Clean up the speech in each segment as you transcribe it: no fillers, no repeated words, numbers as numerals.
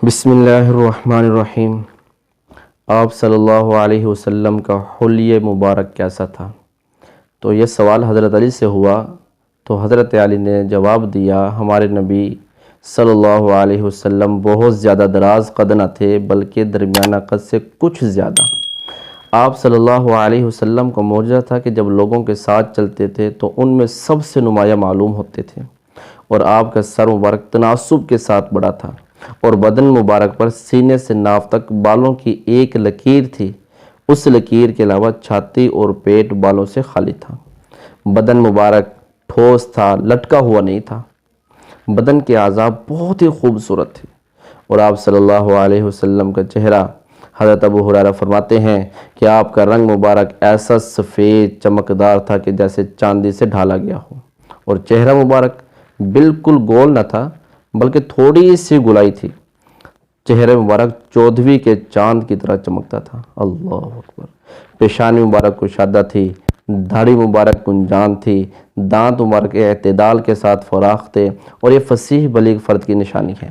بسم اللہ الرحمن الرحیم۔ آپ صلی اللہ علیہ وسلم کا حلیہ مبارک کیسا تھا؟ تو یہ سوال حضرت علی سے ہوا تو حضرت علی نے جواب دیا، ہمارے نبی صلی اللہ علیہ وسلم بہت زیادہ دراز قد نہ تھے بلکہ درمیانہ قد سے کچھ زیادہ۔ آپ صلی اللہ علیہ وسلم کا معجزہ تھا کہ جب لوگوں کے ساتھ چلتے تھے تو ان میں سب سے نمایاں معلوم ہوتے تھے، اور آپ کا سر مبارک تناسب کے ساتھ بڑا تھا، اور بدن مبارک پر سینے سے ناف تک بالوں کی ایک لکیر تھی، اس لکیر کے علاوہ چھاتی اور پیٹ بالوں سے خالی تھا۔ بدن مبارک ٹھوس تھا، لٹکا ہوا نہیں تھا۔ بدن کے اعضاء بہت ہی خوبصورت تھے، اور آپ صلی اللہ علیہ وسلم کا چہرہ، حضرت ابو ہریرہ فرماتے ہیں کہ آپ کا رنگ مبارک ایسا سفید چمکدار تھا کہ جیسے چاندی سے ڈھالا گیا ہو، اور چہرہ مبارک بالکل گول نہ تھا بلکہ تھوڑی سی گلائی تھی۔ چہرے مبارک 14ویں کے چاند کی طرح چمکتا تھا۔ اللہ اکبر۔ پیشانی مبارک کشادہ تھی، داڑھی مبارک گنجان تھی، دانت مبارک اعتدال کے ساتھ فراخ تھے، اور یہ فصیح بلیغ فرد کی نشانی ہے۔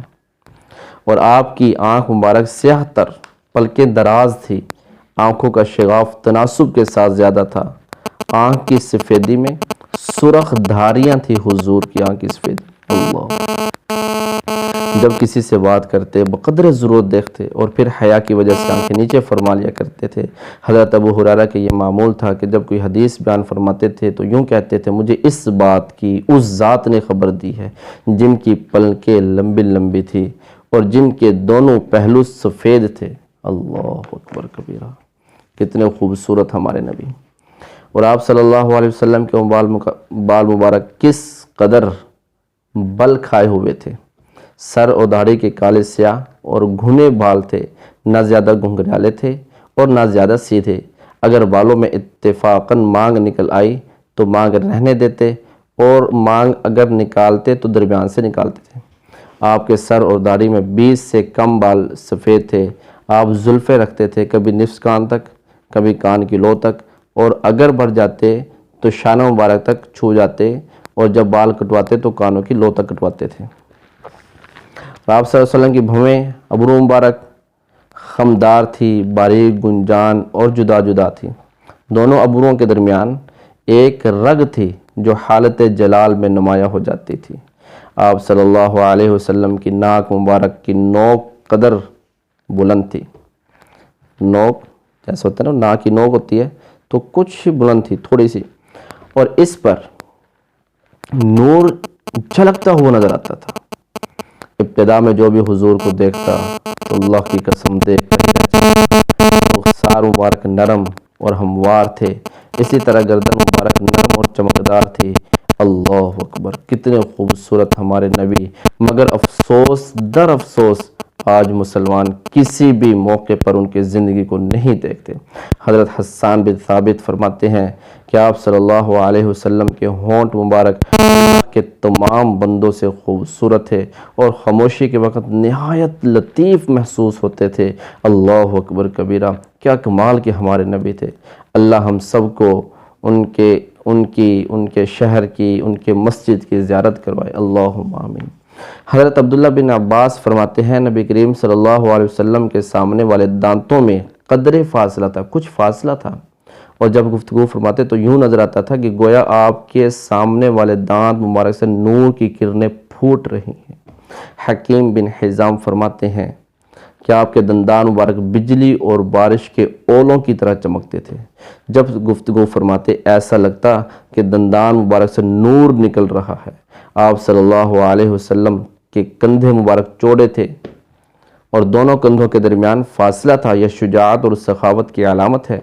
اور آپ کی آنکھ مبارک سیاہ تر، پلکیں دراز تھی، آنکھوں کا شغاف تناسب کے ساتھ زیادہ تھا۔ آنکھ کی سفیدی میں سرخ دھاریاں تھی، حضور کی آنکھ کی سفیدی۔ اللہ۔ جب کسی سے بات کرتے بقدر ضرورت دیکھتے اور پھر حیا کی وجہ سے آنکھیں نیچے فرما لیا کرتے تھے۔ حضرت ابو ہریرہ کے یہ معمول تھا کہ جب کوئی حدیث بیان فرماتے تھے تو یوں کہتے تھے، مجھے اس بات کی اس ذات نے خبر دی ہے جن کی پلکیں لمبی لمبی تھی اور جن کے دونوں پہلو سفید تھے۔ اللہ اکبر کبیرہ۔ کتنے خوبصورت ہمارے نبی۔ اور آپ صلی اللہ علیہ وسلم کے بال مبارک کس قدر بل کھائے ہوئے تھے۔ سر اور داڑھی کے کالے سیاہ اور گھنے بال تھے، نہ زیادہ گھنگریالے تھے اور نہ زیادہ سیدھے۔ اگر بالوں میں اتفاقاً مانگ نکل آئی تو مانگ رہنے دیتے، اور مانگ اگر نکالتے تو درمیان سے نکالتے تھے۔ آپ کے سر اور داڑھی میں 20 سے کم بال سفید تھے۔ آپ زلفیں رکھتے تھے، کبھی نصف کان تک، کبھی کان کی لو تک، اور اگر بڑھ جاتے تو شانہ مبارک تک چھو جاتے، اور جب بال کٹواتے تو کانوں کی لو تک کٹواتے تھے۔ آپ صلی اللہ علیہ وسلم کی بھویں ابرو مبارک خمدار تھی، باریک گنجان اور جدا جدا تھی۔ دونوں ابروؤں کے درمیان ایک رگ تھی جو حالت جلال میں نمایاں ہو جاتی تھی۔ آپ صلی اللہ علیہ وسلم کی ناک مبارک کی نوک قدر بلند تھی۔ نوک جیسے ہوتا ہے نا، ناک کی نوک ہوتی ہے تو کچھ بلند تھی، تھوڑی سی، اور اس پر نور جھلکتا ہوا نظر آتا تھا۔ ابتدا میں جو بھی حضور کو دیکھتا تو اللہ کی قسم دیکھ کر رخسار مبارک نرم اور ہموار تھے، اسی طرح گردن مبارک نرم اور چمکدار تھی۔ اللہ اکبر۔ کتنے خوبصورت ہمارے نبی، مگر افسوس در افسوس آج مسلمان کسی بھی موقع پر ان کی زندگی کو نہیں دیکھتے۔ حضرت حسان بن ثابت فرماتے ہیں کہ آپ صلی اللہ علیہ وسلم کے ہونٹ مبارک اللہ کے تمام بندوں سے خوبصورت تھے اور خاموشی کے وقت نہایت لطیف محسوس ہوتے تھے۔ اللہ اکبر کبیرہ۔ کیا کمال کے ہمارے نبی تھے۔ اللہ ہم سب کو ان کے شہر کی، ان کے مسجد کی زیارت کروائے۔ اللہم آمین۔ حضرت عبداللہ بن عباس فرماتے ہیں، نبی کریم صلی اللہ علیہ وسلم کے سامنے والے دانتوں میں قدرے فاصلہ تھا، کچھ فاصلہ تھا، اور جب گفتگو فرماتے تو یوں نظر آتا تھا کہ گویا آپ کے سامنے والے دانت مبارک سے نور کی کرنیں پھوٹ رہی ہیں۔ حکیم بن حزام فرماتے ہیں کہ آپ کے دندان مبارک بجلی اور بارش کے اولوں کی طرح چمکتے تھے۔ جب گفتگو فرماتے ایسا لگتا کہ دندان مبارک سے نور نکل رہا ہے۔ آپ صلی اللہ علیہ وسلم کے کندھے مبارک چوڑے تھے اور دونوں کندھوں کے درمیان فاصلہ تھا، یہ شجاعت اور سخاوت کی علامت ہے۔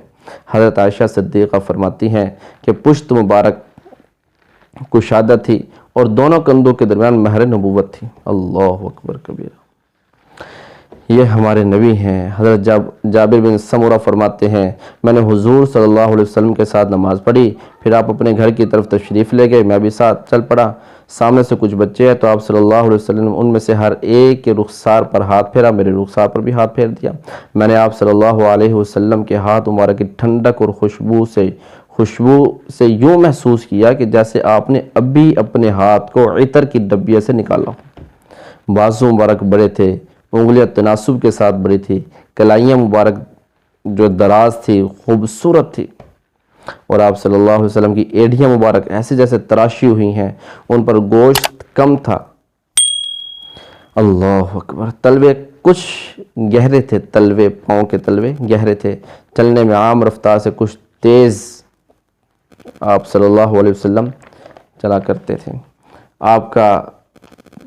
حضرت عائشہ صدیقہ فرماتی ہیں کہ پشت مبارک کشادہ تھی اور دونوں کندھوں کے درمیان مہر نبوت تھی۔ اللہ اکبر کبیرہ۔ یہ ہمارے نبی ہیں۔ حضرت جابر بن سمرہ فرماتے ہیں، میں نے حضور صلی اللہ علیہ وسلم کے ساتھ نماز پڑھی، پھر آپ اپنے گھر کی طرف تشریف لے گئے، میں بھی ساتھ چل پڑا۔ سامنے سے کچھ بچے ہیں تو آپ صلی اللہ علیہ وسلم نے ان میں سے ہر ایک کے رخسار پر ہاتھ پھیرا، میرے رخسار پر بھی ہاتھ پھیر دیا۔ میں نے آپ صلی اللہ علیہ وسلم کے ہاتھ مبارک کی ٹھنڈک اور خوشبو سے یوں محسوس کیا کہ جیسے آپ نے ابھی اپنے ہاتھ کو عطر کی ڈبیا سے نکالا ہو۔ بازو مبارک بڑے تھے، انگلیاں تناسب کے ساتھ بڑی تھی، کلائیاں مبارک جو دراز تھی خوبصورت تھی، اور آپ صلی اللہ علیہ وسلم کی ایڑیاں مبارک ایسے جیسے تراشی ہوئی ہیں، ان پر گوشت کم تھا۔ اللہ اکبر۔ تلوے کچھ گہرے تھے، تلوے پاؤں کے تلوے گہرے تھے، چلنے میں عام رفتار سے کچھ تیز آپ صلی اللہ علیہ وسلم چلا کرتے تھے۔ آپ کا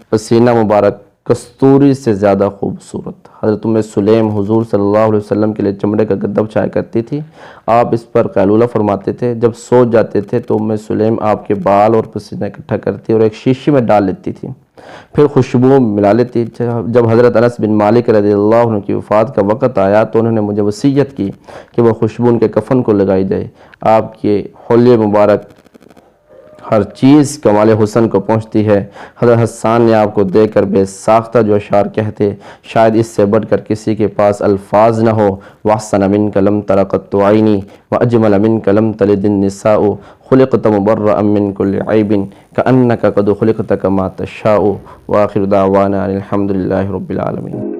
پسینہ مبارک کستوری سے زیادہ خوبصورت۔ حضرت ام سلیم حضور صلی اللہ علیہ وسلم کے لیے چمڑے کا گدا بچھایا کرتی تھی، آپ اس پر قیلولہ فرماتے تھے۔ جب سو جاتے تھے تو ام سلیم آپ کے بال اور پسینہ اکٹھا کرتی اور ایک شیشی میں ڈال لیتی تھی، پھر خوشبو ملا لیتی۔ جب حضرت انس بن مالک رضی اللہ عنہ کی وفات کا وقت آیا تو انہوں نے مجھے وصیت کی کہ وہ خوشبو ان کے کفن کو لگائی جائے۔ آپ کے حلیے مبارک ہر چیز کمال حسن کو پہنچتی ہے۔ حضرت حسان نے آپ کو دیکھ کر بے ساختہ جو اشعار کہتے، شاید اس سے بڑھ کر کسی کے پاس الفاظ نہ ہو۔ وَأَحْسَنَ مِنْكَ لَمْ تَرَ قَطُّ عَيْنِي وَأَجْمَلَ مِنْكَ لَمْ تَلِدِ النِّسَاءُ خُلِقْتَ مُبَرَّأً مِنْ كُلِّ عَيْبٍ كَأَنَّكَ قَدْ خُلِقْتَ كَمَا تَشَاءُ۔ وآخر دعوانا الحمد للہ رب العالمین۔